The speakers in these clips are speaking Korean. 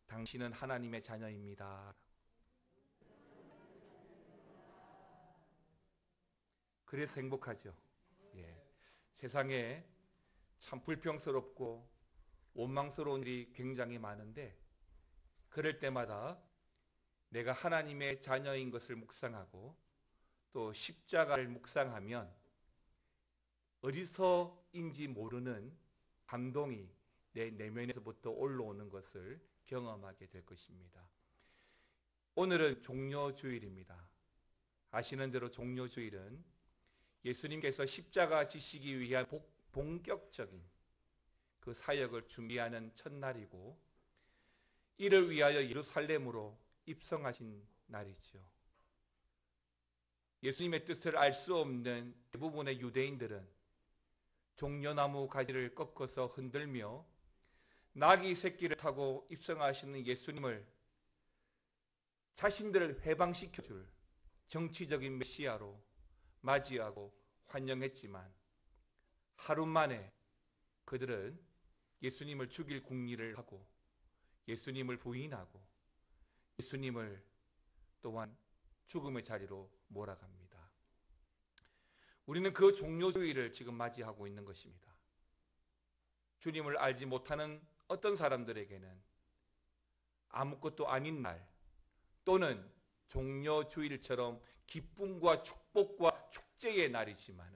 당신은 하나님의 자녀입니다. 그래서 행복하죠. 세상에 참 불평스럽고 원망스러운 일이 굉장히 많은데, 그럴 때마다 내가 하나님의 자녀인 것을 묵상하고 또 십자가를 묵상하면 어디서인지 모르는 감동이 내 내면에서부터 올라오는 것을 경험하게 될 것입니다. 오늘은 종료주일입니다. 아시는 대로 종료주일은 예수님께서 십자가 지시기 위한 본격적인 그 사역을 준비하는 첫날이고, 이를 위하여 예루살렘으로 입성하신 날이죠. 예수님의 뜻을 알 수 없는 대부분의 유대인들은 종려나무 가지를 꺾어서 흔들며 나귀 새끼를 타고 입성하시는 예수님을 자신들을 해방시켜줄 정치적인 메시아로 맞이하고 환영했지만, 하루 만에 그들은 예수님을 죽일 궁리를 하고 예수님을 부인하고 예수님을 또한 죽음의 자리로 몰아갑니다. 우리는 그 종료주의를 지금 맞이하고 있는 것입니다. 주님을 알지 못하는 어떤 사람들에게는 아무것도 아닌 날, 또는 종료주일처럼 기쁨과 축복과 축제의 날이지만,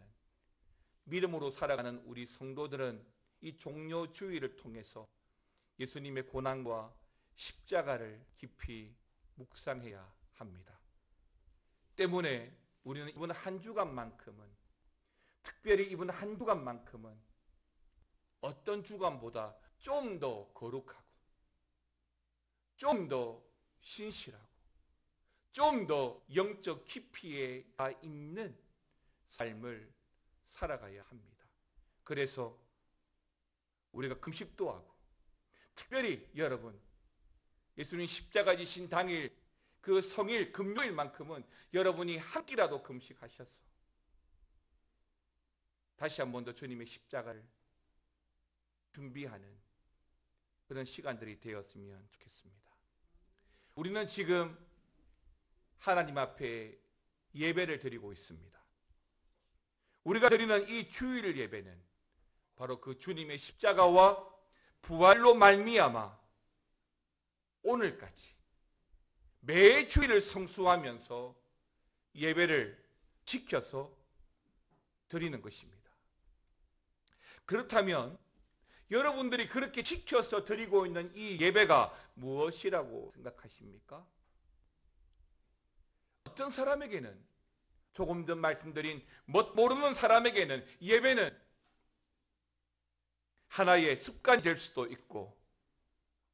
믿음으로 살아가는 우리 성도들은 이 종료주일을 통해서 예수님의 고난과 십자가를 깊이 묵상해야 합니다. 때문에 우리는 이번 한 주간만큼은, 특별히 이번 한 주간만큼은 어떤 주간보다 좀 더 거룩하고 좀 더 신실하고 좀 더 영적 깊이가 있는 삶을 살아가야 합니다. 그래서 우리가 금식도 하고, 특별히 여러분, 예수님 십자가 지신 당일 그 성일 금요일만큼은 여러분이 한 끼라도 금식하셔서 다시 한 번 더 주님의 십자가를 준비하는 그런 시간들이 되었으면 좋겠습니다. 우리는 지금 하나님 앞에 예배를 드리고 있습니다. 우리가 드리는 이 주일 예배는 바로 그 주님의 십자가와 부활로 말미암아 오늘까지 매 주일을 성수하면서 예배를 지켜서 드리는 것입니다. 그렇다면 여러분들이 그렇게 지켜서 드리고 있는 이 예배가 무엇이라고 생각하십니까? 어떤 사람에게는, 조금 전 말씀드린 모르는 사람에게는 예배는 하나의 습관이 될 수도 있고,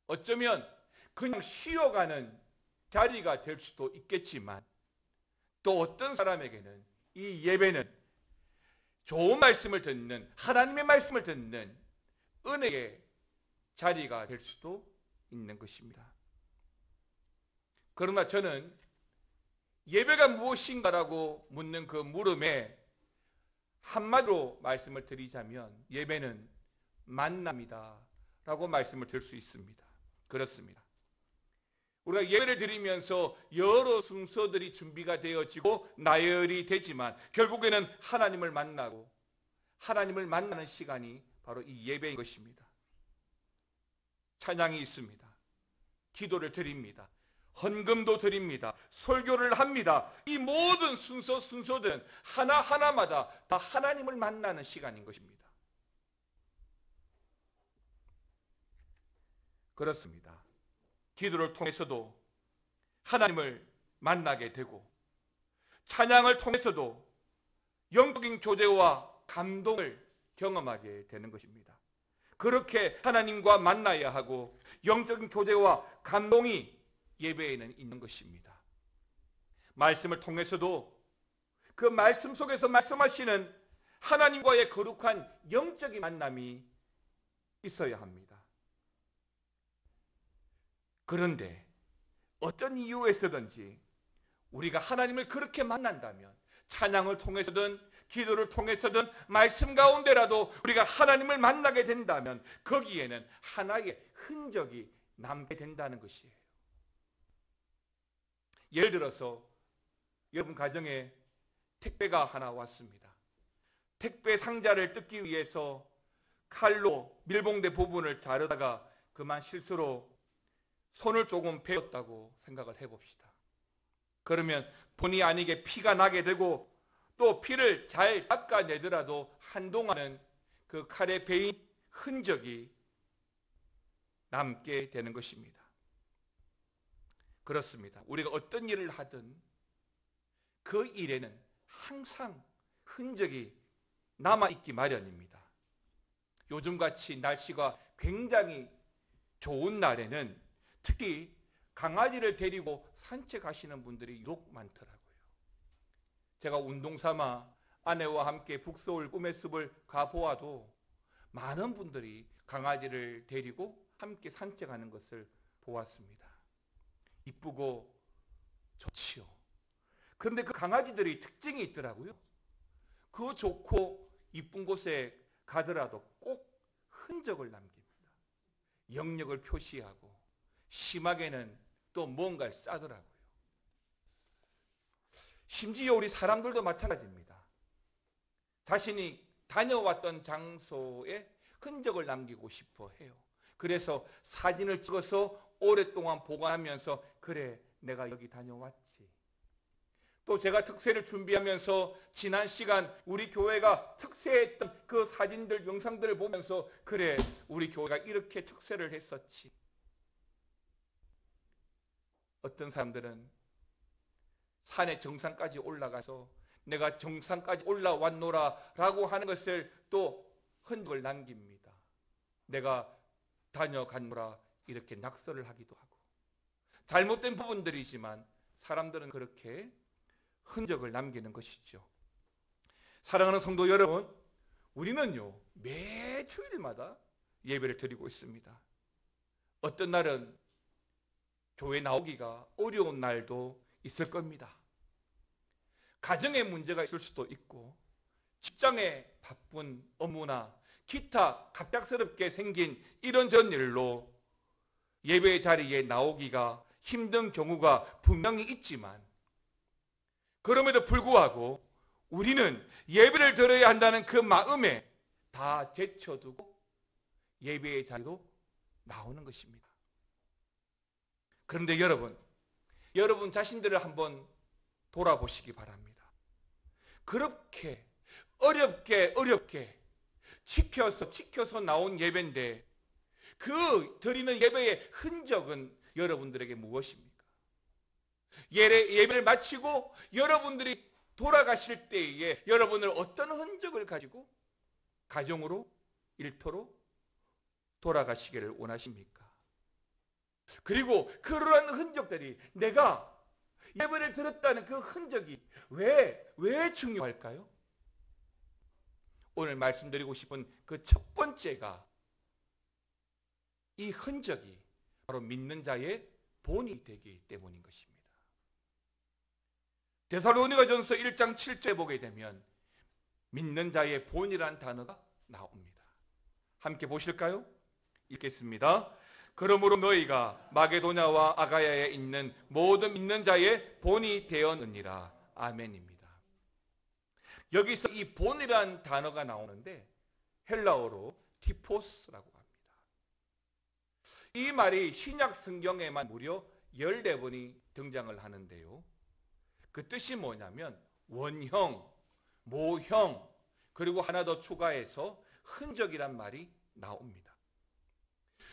어쩌면 그냥 쉬어가는 자리가 될 수도 있겠지만, 또 어떤 사람에게는 이 예배는 좋은 말씀을 듣는, 하나님의 말씀을 듣는 은혜의 자리가 될 수도 있는 것입니다. 그러나 저는 예배가 무엇인가라고 묻는 그 물음에 한마디로 말씀을 드리자면, 예배는 만남이다 라고 말씀을 드릴 수 있습니다. 그렇습니다. 우리가 예배를 드리면서 여러 순서들이 준비가 되어지고 나열이 되지만, 결국에는 하나님을 만나고 하나님을 만나는 시간이 바로 이 예배인 것입니다. 찬양이 있습니다. 기도를 드립니다. 헌금도 드립니다. 설교를 합니다. 이 모든 순서들은 하나하나마다 다 하나님을 만나는 시간인 것입니다. 그렇습니다. 기도를 통해서도 하나님을 만나게 되고, 찬양을 통해서도 영적인 교제와 감동을 경험하게 되는 것입니다. 그렇게 하나님과 만나야 하고 영적인 교제와 감동이 예배에는 있는 것입니다. 말씀을 통해서도 그 말씀 속에서 말씀하시는 하나님과의 거룩한 영적인 만남이 있어야 합니다. 그런데 어떤 이유에서든지 우리가 하나님을 그렇게 만난다면, 찬양을 통해서든 기도를 통해서든 말씀 가운데라도 우리가 하나님을 만나게 된다면, 거기에는 하나의 흔적이 남게 된다는 것이에요. 예를 들어서 여러분 가정에 택배가 하나 왔습니다. 택배 상자를 뜯기 위해서 칼로 밀봉대 부분을 자르다가 그만 실수로 손을 조금 베었다고 생각을 해봅시다. 그러면 본의 아니게 피가 나게 되고 또 피를 잘 닦아내더라도 한동안은 그 칼에 베인 흔적이 남게 되는 것입니다. 그렇습니다. 우리가 어떤 일을 하든 그 일에는 항상 흔적이 남아있기 마련입니다. 요즘같이 날씨가 굉장히 좋은 날에는 특히 강아지를 데리고 산책하시는 분들이 유독 많더라고요. 제가 운동삼아 아내와 함께 북서울 꿈의 숲을 가보아도 많은 분들이 강아지를 데리고 함께 산책하는 것을 보았습니다. 이쁘고 좋지요. 그런데 그 강아지들이 특징이 있더라고요. 그 좋고 이쁜 곳에 가더라도 꼭 흔적을 남깁니다. 영역을 표시하고 심하게는 또 뭔가를 싸더라고요. 심지어 우리 사람들도 마찬가지입니다. 자신이 다녀왔던 장소에 흔적을 남기고 싶어 해요. 그래서 사진을 찍어서 오랫동안 보관하면서 그래 내가 여기 다녀왔지. 또 제가 특세를 준비하면서 지난 시간 우리 교회가 특세했던 그 사진들 영상들을 보면서 그래 우리 교회가 이렇게 특세를 했었지. 어떤 사람들은 산의 정상까지 올라가서 내가 정상까지 올라왔노라 라고 하는 것을 또 흔적을 남깁니다. 내가 다녀갔노라 이렇게 낙서를 하기도 하고 잘못된 부분들이지만 사람들은 그렇게 흔적을 남기는 것이죠. 사랑하는 성도 여러분, 우리는요 매 주일마다 예배를 드리고 있습니다. 어떤 날은 교회 나오기가 어려운 날도 있을 겁니다. 가정에 문제가 있을 수도 있고 직장에 바쁜 업무나 기타 갑작스럽게 생긴 이런저런 일로 예배 자리에 나오기가 힘든 경우가 분명히 있지만 그럼에도 불구하고 우리는 예배를 드려야 한다는 그 마음에 다 제쳐두고 예배의 자리로 나오는 것입니다. 그런데 여러분 자신들을 한번 돌아보시기 바랍니다. 그렇게 어렵게 지켜서 나온 예배인데 그 드리는 예배의 흔적은 여러분들에게 무엇입니까? 예배를 마치고 여러분들이 돌아가실 때에 여러분을 어떤 흔적을 가지고 가정으로 일터로 돌아가시기를 원하십니까? 그리고 그러한 흔적들이 내가 예배를 드렸다는 그 흔적이 왜 중요할까요? 오늘 말씀드리고 싶은 그 첫 번째가 이 흔적이 바로 믿는 자의 본이 되기 때문인 것입니다. 데살로니가전서 1장 7절에 보게 되면 믿는 자의 본이라는 단어가 나옵니다. 함께 보실까요? 읽겠습니다. 그러므로 너희가 마게도냐와 아가야에 있는 모든 믿는 자의 본이 되었느니라. 아멘입니다. 여기서 이 본이라는 단어가 나오는데 헬라어로 티포스라고 합니다. 이 말이 신약 성경에만 무려 14번이 등장을 하는데요. 그 뜻이 뭐냐면 원형, 모형, 그리고 하나 더 추가해서 흔적이란 말이 나옵니다.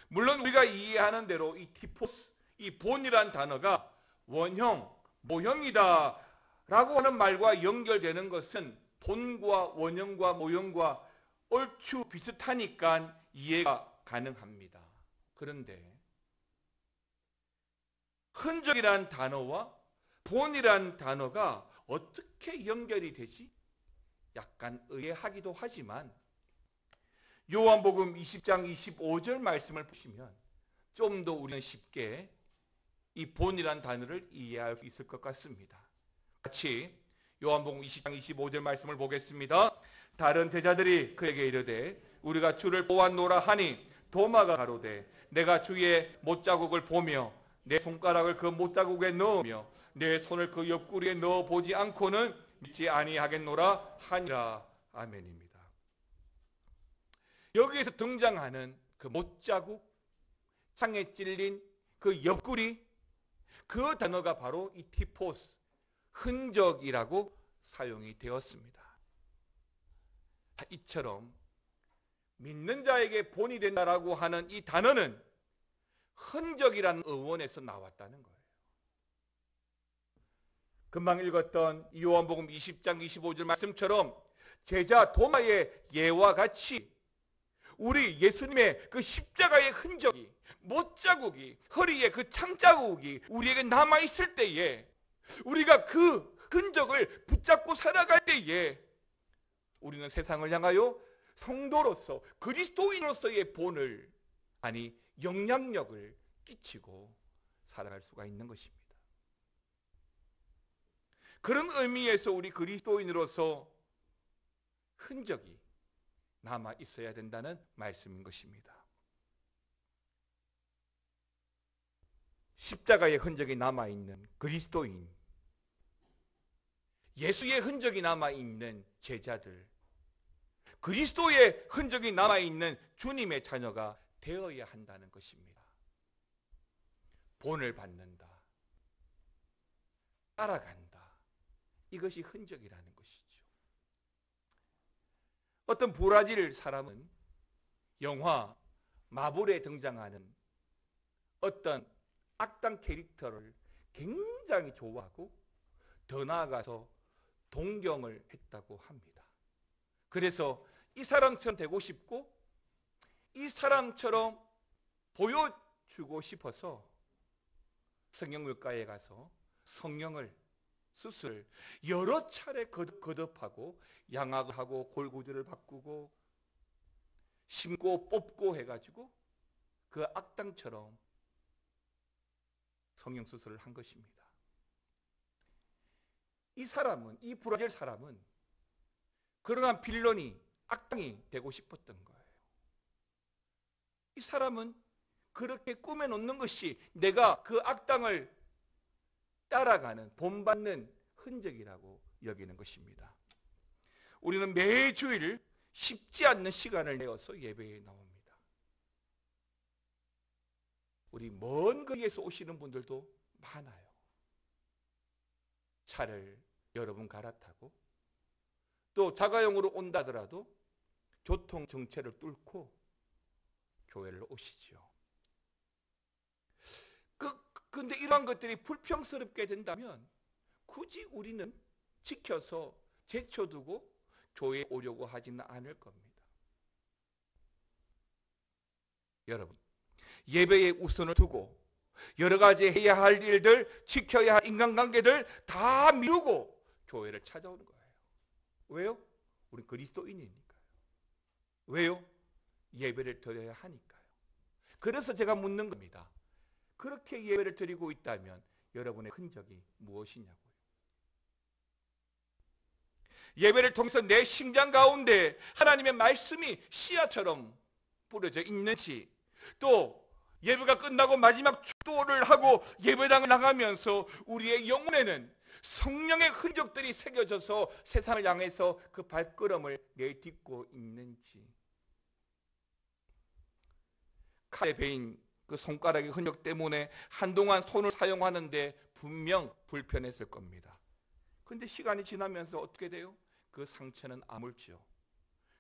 물론 우리가 이해하는 대로 이 티포스, 이 본이란 단어가 원형, 모형이다 라고 하는 말과 연결되는 것은 본과 원형과 모형과 얼추 비슷하니까 이해가 가능합니다. 그런데 흔적이란 단어와 본이란 단어가 어떻게 연결이 되지? 약간 의아하기도 하지만 요한복음 20장 25절 말씀을 보시면 좀 더 우리는 쉽게 이 본이란 단어를 이해할 수 있을 것 같습니다. 같이 요한복음 20장 25절 말씀을 보겠습니다. 다른 제자들이 그에게 이르되 우리가 주를 보았노라 하니 도마가 가로되 내가 주의 못자국을 보며 내 손가락을 그 못자국에 넣으며 내 손을 그 옆구리에 넣어보지 않고는 믿지 아니하겠노라 하니라. 아멘입니다. 여기에서 등장하는 그 못자국, 창에 찔린 그 옆구리, 그 단어가 바로 이 티포스, 흔적이라고 사용이 되었습니다. 이처럼 믿는 자에게 본이 된다라고 하는 이 단어는 흔적이라는 어원에서 나왔다는 거예요. 금방 읽었던 요한복음 20장 25절 말씀처럼 제자 도마의 예와 같이 우리 예수님의 그 십자가의 흔적이, 못자국이, 허리에 그 창자국이 우리에게 남아있을 때에, 우리가 그 흔적을 붙잡고 살아갈 때에 우리는 세상을 향하여 성도로서, 그리스도인으로서의 본을, 아니 영향력을 끼치고 살아갈 수가 있는 것입니다. 그런 의미에서 우리 그리스도인으로서 흔적이 남아 있어야 된다는 말씀인 것입니다. 십자가의 흔적이 남아있는 그리스도인, 예수의 흔적이 남아있는 제자들, 그리스도의 흔적이 남아있는 주님의 자녀가 되어야 한다는 것입니다. 본을 받는다, 따라간다, 이것이 흔적이라는 것이죠. 어떤 브라질 사람은 영화 마블에 등장하는 어떤 악당 캐릭터를 굉장히 좋아하고 더 나아가서 동경을 했다고 합니다. 그래서 이 사람처럼 되고 싶고 이 사람처럼 보여주고 싶어서 성형외과에 가서 성형을, 수술 여러 차례 거듭하고 양악을 하고 골구들을 바꾸고 심고 뽑고 해가지고 그 악당처럼 성형수술을 한 것입니다. 이 사람은, 이 브라질 사람은 그러한 빌런이, 악당이 되고 싶었던 거예요. 이 사람은 그렇게 꾸며놓는 것이 내가 그 악당을 따라가는, 본받는 흔적이라고 여기는 것입니다. 우리는 매주일 쉽지 않는 시간을 내어서 예배에 나옵니다. 우리 먼 거리에서 오시는 분들도 많아요. 차를 여러 분 갈아타고 또 자가용으로 온다더라도 교통 정체를 뚫고 교회를 오시죠. 근데 이러한 것들이 불평스럽게 된다면 굳이 우리는 지켜서 제쳐두고 교회에 오려고 하지는 않을 겁니다. 여러분, 예배에 우선을 두고 여러 가지 해야 할 일들, 지켜야 할 인간관계들 다 미루고 교회를 찾아오는 거예요. 왜요? 우리 그리스도인이니까요. 왜요? 예배를 드려야 하니까요. 그래서 제가 묻는 겁니다. 그렇게 예배를 드리고 있다면 여러분의 흔적이 무엇이냐고요. 예배를 통해서 내 심장 가운데 하나님의 말씀이 씨앗처럼 뿌려져 있는지, 또 예배가 끝나고 마지막 축도를 하고 예배당을 나가면서 우리의 영혼에는 성령의 흔적들이 새겨져서 세상을 향해서 그 발걸음을 내딛고 있는지. 칼에 베인 그 손가락의 흔적 때문에 한동안 손을 사용하는데 분명 불편했을 겁니다. 그런데 시간이 지나면서 어떻게 돼요? 그 상처는 아물죠.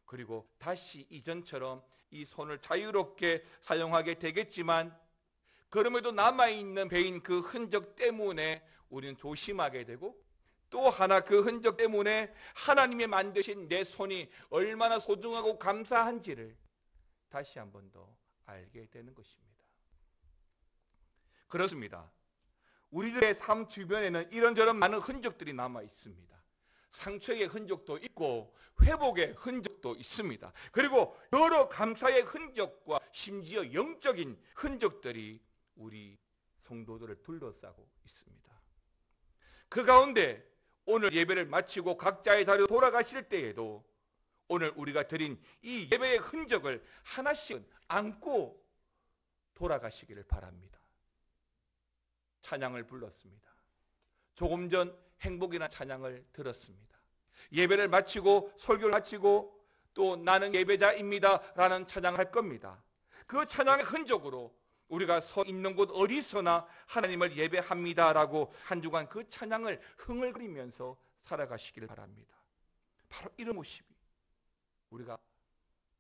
그리고 다시 이전처럼 이 손을 자유롭게 사용하게 되겠지만, 그럼에도 남아있는 베인 그 흔적 때문에 우리는 조심하게 되고, 또 하나 그 흔적 때문에 하나님이 만드신 내 손이 얼마나 소중하고 감사한지를 다시 한 번 더 알게 되는 것입니다. 그렇습니다. 우리들의 삶 주변에는 이런저런 많은 흔적들이 남아 있습니다. 상처의 흔적도 있고 회복의 흔적도 있습니다. 그리고 여러 감사의 흔적과 심지어 영적인 흔적들이 우리 성도들을 둘러싸고 있습니다. 그 가운데 오늘 예배를 마치고 각자의 자리로 돌아가실 때에도 오늘 우리가 드린 이 예배의 흔적을 하나씩 안고 돌아가시기를 바랍니다. 찬양을 불렀습니다. 조금 전 행복이라는 찬양을 들었습니다. 예배를 마치고 설교를 마치고 또 나는 예배자입니다 라는 찬양을 할 겁니다. 그 찬양의 흔적으로 우리가 서 있는 곳 어디서나 하나님을 예배합니다 라고 한 주간 그 찬양을 흥얼거리면서 살아가시기를 바랍니다. 바로 이런 모습이 우리가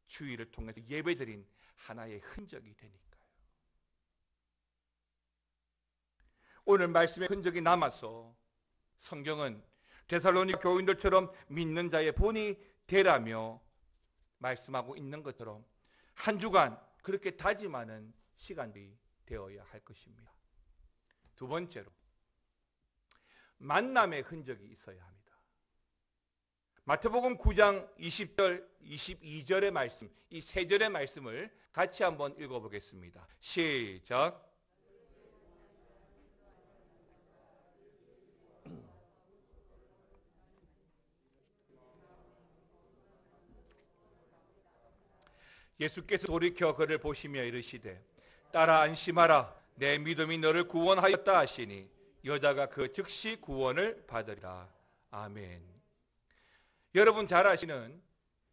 주일을 통해서 예배드린 하나의 흔적이 되니까요. 오늘 말씀의 흔적이 남아서 성경은 데살로니가 교인들처럼 믿는 자의 본이 되라며 말씀하고 있는 것처럼 한 주간 그렇게 다짐하는 시간이 되어야 할 것입니다. 두 번째로 만남의 흔적이 있어야 합니다. 마태복음 9장 20절, 22절의 말씀, 이 세 절의 말씀을 같이 한번 읽어보겠습니다. 시작. 예수께서 돌이켜 그를 보시며 이르시되 따라 안심하라 내 믿음이 너를 구원하였다 하시니 여자가 그 즉시 구원을 받으리라. 아멘. 여러분 잘 아시는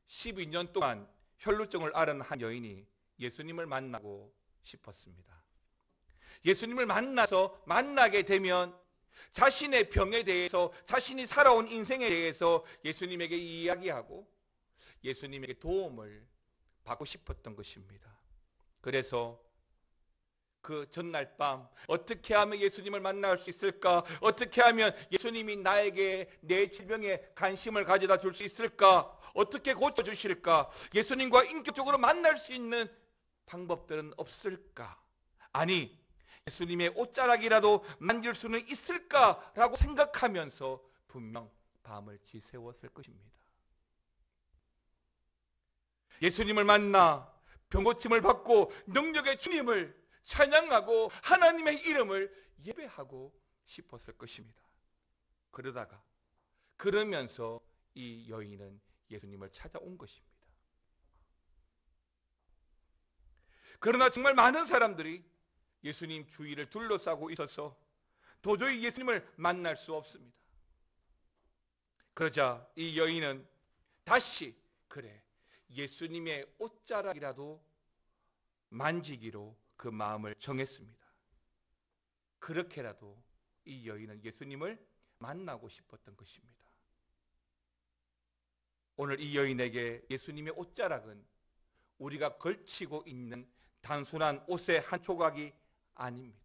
12년 동안 혈루증을 앓은 한 여인이 예수님을 만나고 싶었습니다. 예수님을 만나게 되면 자신의 병에 대해서, 자신이 살아온 인생에 대해서 예수님에게 이야기하고 예수님에게 도움을 받고 싶었던 것입니다. 그래서 그 전날 밤 어떻게 하면 예수님을 만날 수 있을까? 어떻게 하면 예수님이 나에게 내 질병에 관심을 가져다 줄 수 있을까? 어떻게 고쳐주실까? 예수님과 인격적으로 만날 수 있는 방법들은 없을까? 아니, 예수님의 옷자락이라도 만질 수는 있을까라고 생각하면서 분명 밤을 지새웠을 것입니다. 예수님을 만나 병고침을 받고 능력의 주님을 찬양하고 하나님의 이름을 예배하고 싶었을 것입니다. 그러면서 이 여인은 예수님을 찾아온 것입니다. 그러나 정말 많은 사람들이 예수님 주위를 둘러싸고 있어서 도저히 예수님을 만날 수 없습니다. 그러자 이 여인은 다시 그래 예수님의 옷자락이라도 만지기로 그 마음을 정했습니다. 그렇게라도 이 여인은 예수님을 만나고 싶었던 것입니다. 오늘 이 여인에게 예수님의 옷자락은 우리가 걸치고 있는 단순한 옷의 한 조각이 아닙니다.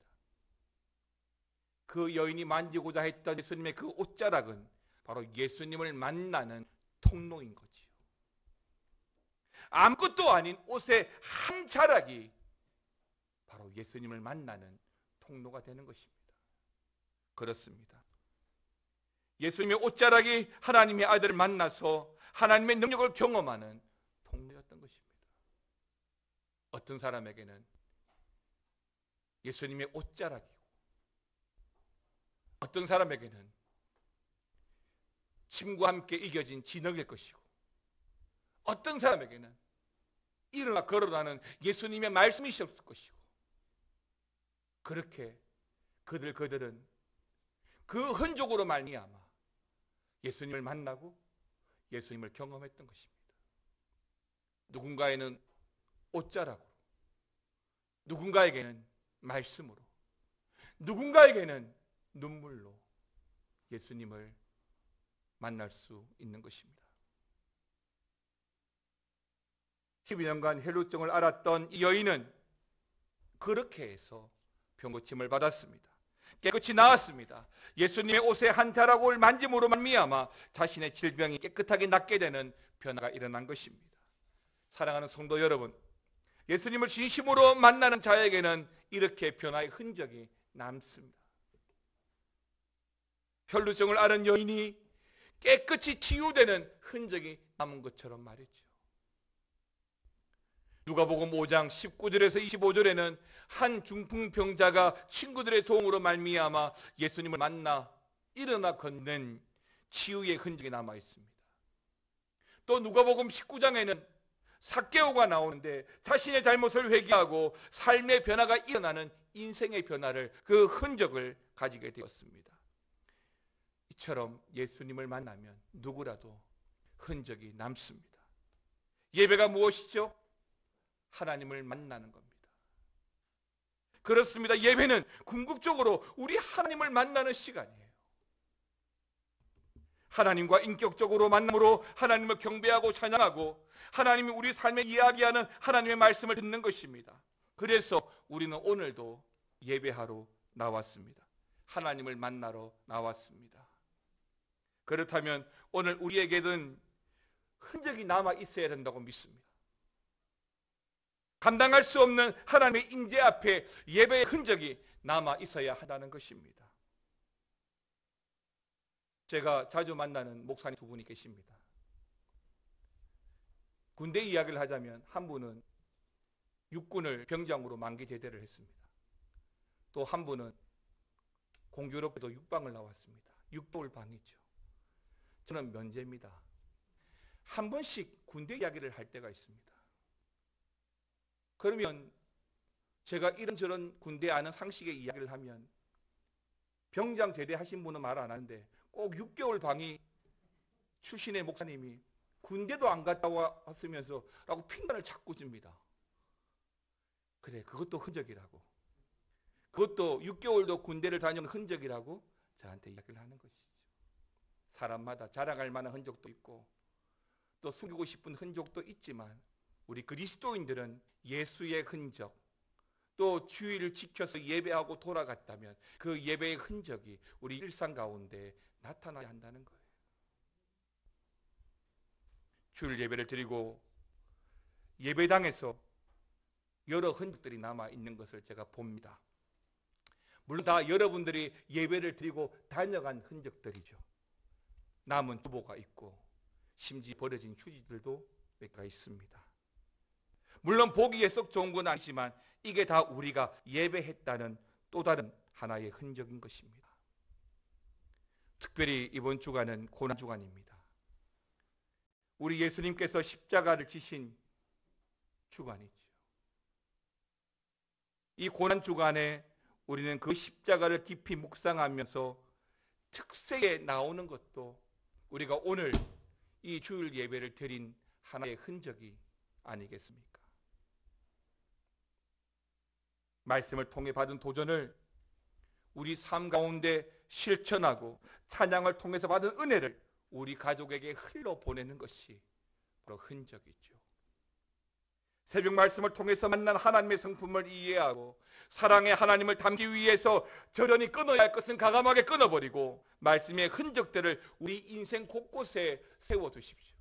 그 여인이 만지고자 했던 예수님의 그 옷자락은 바로 예수님을 만나는 통로인 거지요. 아무것도 아닌 옷의 한 자락이 바로 예수님을 만나는 통로가 되는 것입니다. 그렇습니다. 예수님의 옷자락이 하나님의 아들을 만나서 하나님의 능력을 경험하는 통로였던 것입니다. 어떤 사람에게는 예수님의 옷자락이고 어떤 사람에게는 침과 함께 이겨진 진흙일 것이고 어떤 사람에게는 일어나 걸어가는 예수님의 말씀이셨을 것이고 그렇게 그들은 그 흔적으로 말미암아 예수님을 만나고 예수님을 경험했던 것입니다. 누군가에는 옷자락으로, 누군가에게는 말씀으로, 누군가에게는 눈물로 예수님을 만날 수 있는 것입니다. 12년간 혈루증을 앓았던 이 여인은 그렇게 해서 병고침을 받았습니다. 깨끗이 나았습니다. 예수님의 옷의 한 자락을 만짐으로 말미암아 자신의 질병이 깨끗하게 낫게 되는 변화가 일어난 것입니다. 사랑하는 성도 여러분, 예수님을 진심으로 만나는 자에게는 이렇게 변화의 흔적이 남습니다. 혈루증을 앓은 여인이 깨끗이 치유되는 흔적이 남은 것처럼 말이죠. 누가복음 5장 19절에서 25절에는 한 중풍병자가 친구들의 도움으로 말미암아 예수님을 만나 일어나 걷는 치유의 흔적이 남아 있습니다. 또 누가복음 19장에는 삭개오가 나오는데 자신의 잘못을 회개하고 삶의 변화가 일어나는 인생의 변화를, 그 흔적을 가지게 되었습니다. 이처럼 예수님을 만나면 누구라도 흔적이 남습니다. 예배가 무엇이죠? 하나님을 만나는 겁니다. 그렇습니다. 예배는 궁극적으로 우리 하나님을 만나는 시간이에요. 하나님과 인격적으로 만남으로 하나님을 경배하고 찬양하고 하나님이 우리 삶에 이야기하는 하나님의 말씀을 듣는 것입니다. 그래서 우리는 오늘도 예배하러 나왔습니다. 하나님을 만나러 나왔습니다. 그렇다면 오늘 우리에게는 흔적이 남아 있어야 된다고 믿습니다. 감당할 수 없는 하나님의 임재 앞에 예배의 흔적이 남아 있어야 한다는 것입니다. 제가 자주 만나는 목사님 두 분이 계십니다. 군대 이야기를 하자면 한 분은 육군을 병장으로 만기 제대를 했습니다. 또 한 분은 공교롭게도 육방을 나왔습니다. 6개월 방이죠. 저는 면제입니다. 한 번씩 군대 이야기를 할 때가 있습니다. 그러면 제가 이런저런 군대 아는 상식의 이야기를 하면 병장 제대하신 분은 말 안 하는데 꼭 6개월 방위 출신의 목사님이 군대도 안 갔다 왔으면서 라고 핑계를 자꾸 줍니다. 그래, 그것도 흔적이라고, 그것도 6개월도 군대를 다녀온 흔적이라고 저한테 이야기를 하는 것이죠. 사람마다 자랑할 만한 흔적도 있고 또 숨기고 싶은 흔적도 있지만 우리 그리스도인들은 예수의 흔적, 또 주의를 지켜서 예배하고 돌아갔다면 그 예배의 흔적이 우리 일상 가운데 나타나야 한다는 거예요. 주일 예배를 드리고 예배당에서 여러 흔적들이 남아 있는 것을 제가 봅니다. 물론 다 여러분들이 예배를 드리고 다녀간 흔적들이죠. 남은 주보가 있고 심지어 버려진 휴지들도 몇 개가 있습니다. 물론 보기에 썩 좋은 건 아니지만 이게 다 우리가 예배했다는 또 다른 하나의 흔적인 것입니다. 특별히 이번 주간은 고난주간입니다. 우리 예수님께서 십자가를 지신 주간이죠. 이 고난주간에 우리는 그 십자가를 깊이 묵상하면서 특세에 나오는 것도 우리가 오늘 이 주일 예배를 드린 하나의 흔적이 아니겠습니까? 말씀을 통해 받은 도전을 우리 삶 가운데 실천하고 찬양을 통해서 받은 은혜를 우리 가족에게 흘려보내는 것이 바로 흔적이죠. 새벽 말씀을 통해서 만난 하나님의 성품을 이해하고 사랑의 하나님을 담기 위해서 절연히 끊어야 할 것은 가감하게 끊어버리고 말씀의 흔적들을 우리 인생 곳곳에 세워두십시오.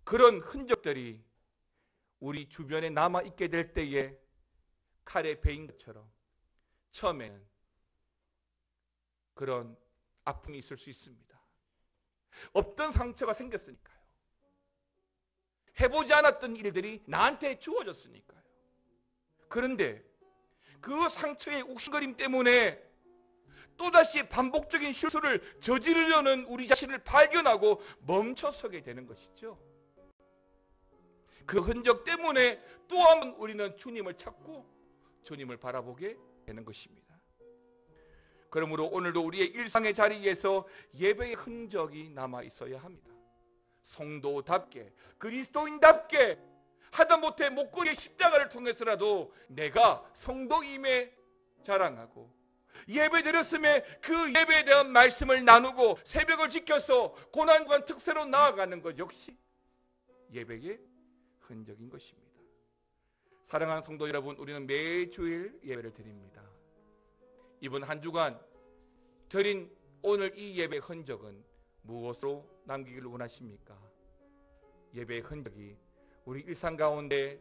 그런 흔적들이 우리 주변에 남아있게 될 때에 칼에 베인 것처럼 처음에는 그런 아픔이 있을 수 있습니다. 없던 상처가 생겼으니까요. 해보지 않았던 일들이 나한테 주어졌으니까요. 그런데 그 상처의 욱신거림 때문에 또다시 반복적인 실수를 저지르려는 우리 자신을 발견하고 멈춰서게 되는 것이죠. 그 흔적 때문에 또 한 번 우리는 주님을 찾고 주님을 바라보게 되는 것입니다. 그러므로 오늘도 우리의 일상의 자리에서 예배의 흔적이 남아 있어야 합니다. 성도답게 그리스도인답게 하다못해 목걸이의 십자가를 통해서라도 내가 성도임에 자랑하고 예배 드렸음에 그 예배에 대한 말씀을 나누고 새벽을 지켜서 고난관 특세로 나아가는 것 역시 예배의 흔적인 것입니다. 사랑하는 성도 여러분, 우리는 매주일 예배를 드립니다. 이번 한 주간 드린 오늘 이 예배의 흔적은 무엇으로 남기기를 원하십니까? 예배의 흔적이 우리 일상 가운데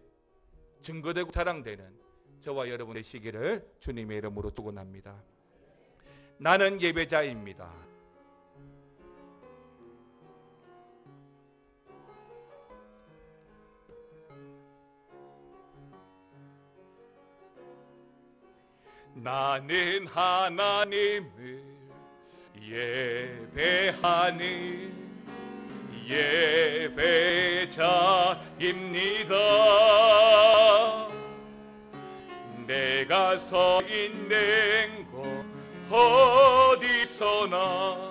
증거되고 자랑되는 저와 여러분 되시기를 주님의 이름으로 축원합니다. 나는 예배자입니다. 나는 하나님을 예배하는 예배자입니다. 내가 서 있는 곳 어디서나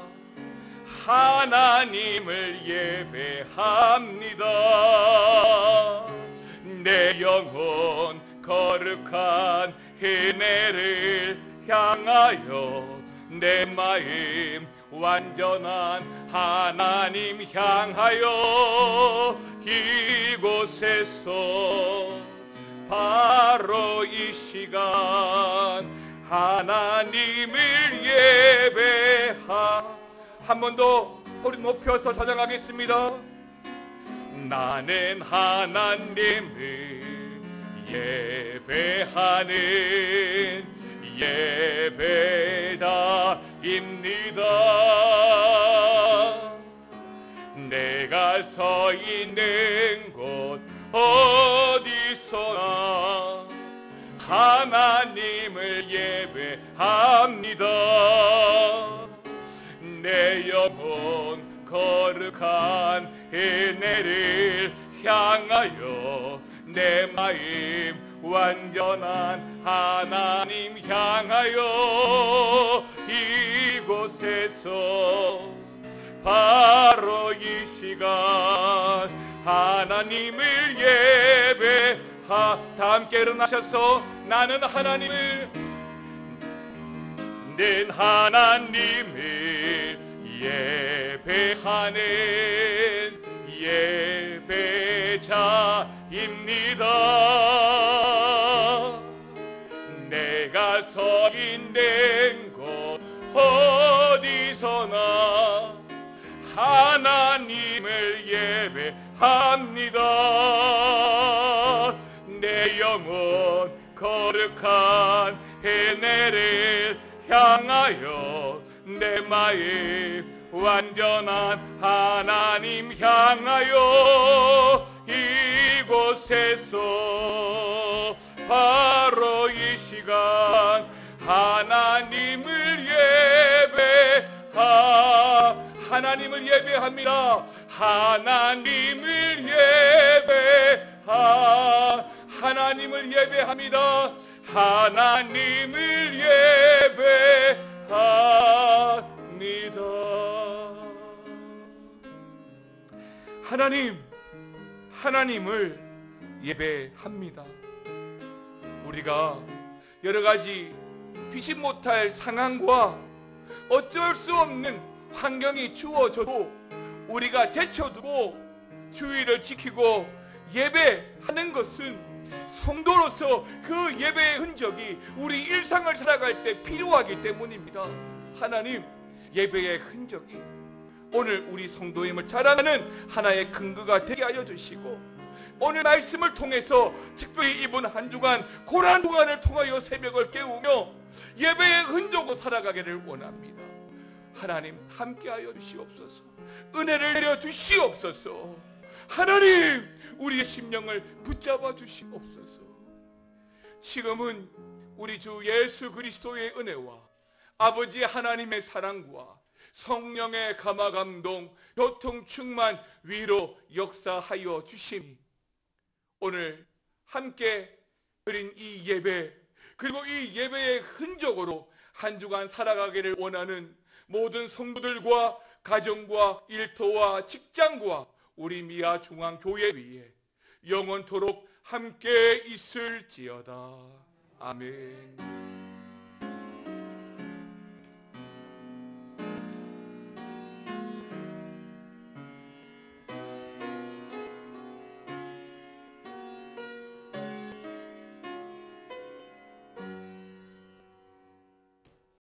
하나님을 예배합니다. 내 영혼 거룩한 은혜를 향하여 내 마음 완전한 하나님 향하여 이곳에서 바로 이 시간 하나님을 한 번 더 소리 높여서 찬양하겠습니다. 나는 하나님을 예배하는 예배자입니다. 내가 서 있는 곳 어디서나 하나님을 예배합니다. 내 영혼 거룩한 은혜를 향하여 내 마음 완전한 하나님 향하여 이곳에서 바로 이 시간 하나님을 다 함께 일어나셔서 나는 하나님을 예배하는 예배자입니다. 내가 서 있는 곳 어디서나 하나님을 예배합니다. 내 영혼 거룩한 은혜를 향하여 내 마음 완전한 하나님 향하여 이곳에서 바로 이 시간 하나님을 예배합니다. 하나님을 예배합니다. 하나님을 예배합니다. 하나님을 예배합니다. 우리가 여러 가지 피치 못할 상황과 어쩔 수 없는 환경이 주어져도 우리가 제쳐두고 주의를 지키고 예배하는 것은 성도로서 그 예배의 흔적이 우리 일상을 살아갈 때 필요하기 때문입니다. 하나님, 예배의 흔적이 오늘 우리 성도임을 자랑하는 하나의 근거가 되게 하여 주시고, 오늘 말씀을 통해서 특별히 이번 한 주간 고난 주간을 통하여 새벽을 깨우며 예배의 흔적으로 살아가기를 원합니다. 하나님, 함께하여 주시옵소서. 은혜를 내려 주시옵소서. 하나님, 우리의 심령을 붙잡아 주시옵소서. 지금은 우리 주 예수 그리스도의 은혜와 아버지 하나님의 사랑과 성령의 감화감동, 교통 충만, 위로 역사하여 주시니 오늘 함께 드린 이 예배, 그리고 이 예배의 흔적으로 한 주간 살아가기를 원하는 모든 성도들과 가정과 일터와 직장과 우리 미아 중앙교회 위에 영원토록 함께 있을지어다. 아멘.